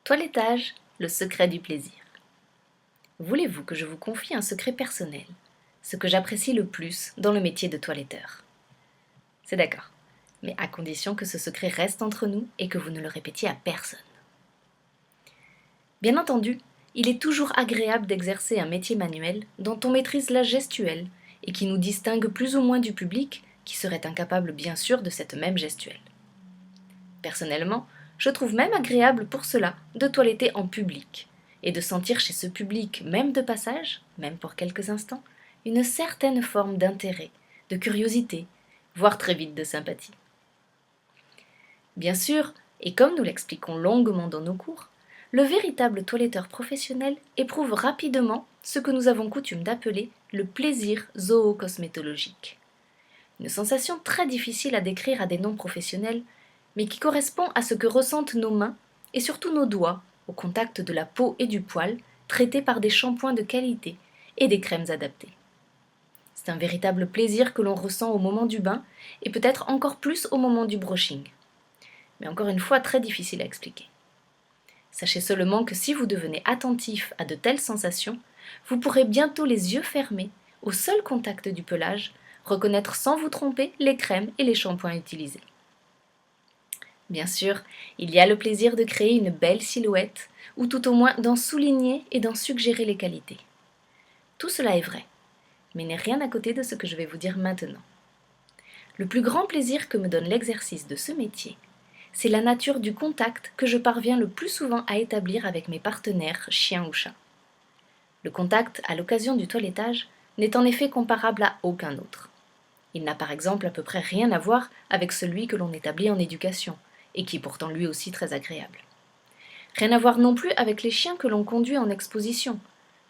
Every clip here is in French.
Toilettage, le secret du plaisir. Voulez-vous que je vous confie un secret personnel, ce que j'apprécie le plus dans le métier de toiletteur? C'est d'accord, mais à condition que ce secret reste entre nous et que vous ne le répétiez à personne. Bien entendu, il est toujours agréable d'exercer un métier manuel dont on maîtrise la gestuelle et qui nous distingue plus ou moins du public qui serait incapable bien sûr de cette même gestuelle. Personnellement, je trouve même agréable pour cela de toiletter en public et de sentir chez ce public, même de passage, même pour quelques instants, une certaine forme d'intérêt, de curiosité, voire très vite de sympathie. Bien sûr, et comme nous l'expliquons longuement dans nos cours, le véritable toiletteur professionnel éprouve rapidement ce que nous avons coutume d'appeler le plaisir zoocosmétologique. Une sensation très difficile à décrire à des non-professionnels, mais qui correspond à ce que ressentent nos mains et surtout nos doigts au contact de la peau et du poil, traités par des shampoings de qualité et des crèmes adaptées. C'est un véritable plaisir que l'on ressent au moment du bain et peut-être encore plus au moment du brushing. Mais encore une fois, très difficile à expliquer. Sachez seulement que si vous devenez attentif à de telles sensations, vous pourrez bientôt les yeux fermés, au seul contact du pelage, reconnaître sans vous tromper les crèmes et les shampoings utilisés. Bien sûr, il y a le plaisir de créer une belle silhouette, ou tout au moins d'en souligner et d'en suggérer les qualités. Tout cela est vrai, mais n'est rien à côté de ce que je vais vous dire maintenant. Le plus grand plaisir que me donne l'exercice de ce métier, c'est la nature du contact que je parviens le plus souvent à établir avec mes partenaires, chiens ou chats. Le contact à l'occasion du toilettage n'est en effet comparable à aucun autre. Il n'a par exemple à peu près rien à voir avec celui que l'on établit en éducation, et qui est pourtant lui aussi très agréable. Rien à voir non plus avec les chiens que l'on conduit en exposition,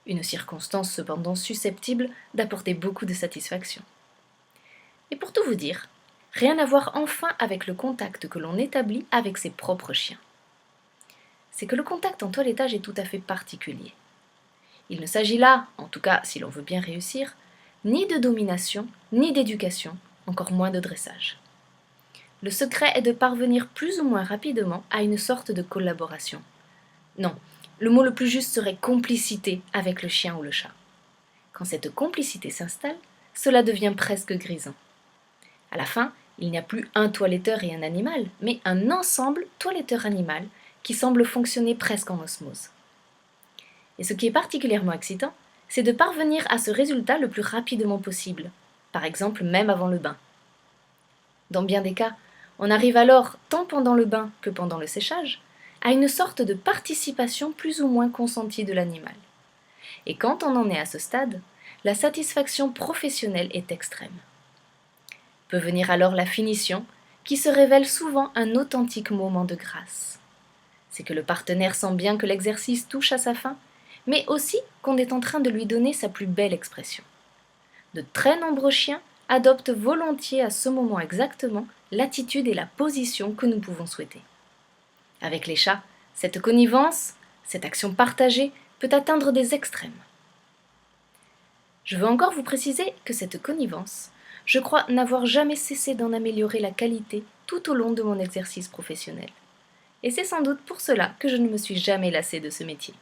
une circonstance cependant susceptible d'apporter beaucoup de satisfaction. Et pour tout vous dire, rien à voir enfin avec le contact que l'on établit avec ses propres chiens. C'est que le contact en toilettage est tout à fait particulier. Il ne s'agit là, en tout cas si l'on veut bien réussir, ni de domination, ni d'éducation, encore moins de dressage. Le secret est de parvenir plus ou moins rapidement à une sorte de collaboration. Non, le mot le plus juste serait complicité avec le chien ou le chat. Quand cette complicité s'installe, cela devient presque grisant. À la fin, il n'y a plus un toiletteur et un animal, mais un ensemble toiletteur-animal qui semble fonctionner presque en osmose. Et ce qui est particulièrement excitant, c'est de parvenir à ce résultat le plus rapidement possible, par exemple même avant le bain. Dans bien des cas, on arrive alors, tant pendant le bain que pendant le séchage, à une sorte de participation plus ou moins consentie de l'animal. Et quand on en est à ce stade, la satisfaction professionnelle est extrême. Peut venir alors la finition, qui se révèle souvent un authentique moment de grâce. C'est que le partenaire sent bien que l'exercice touche à sa fin, mais aussi qu'on est en train de lui donner sa plus belle expression. De très nombreux chiens adoptent volontiers à ce moment exactement l'attitude et la position que nous pouvons souhaiter. Avec les chats, cette connivence, cette action partagée peut atteindre des extrêmes. Je veux encore vous préciser que cette connivence, je crois n'avoir jamais cessé d'en améliorer la qualité tout au long de mon exercice professionnel. Et c'est sans doute pour cela que je ne me suis jamais lassée de ce métier.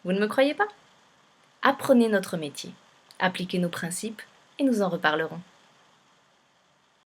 Vous ne me croyez pas? Apprenez notre métier, appliquez nos principes et nous en reparlerons.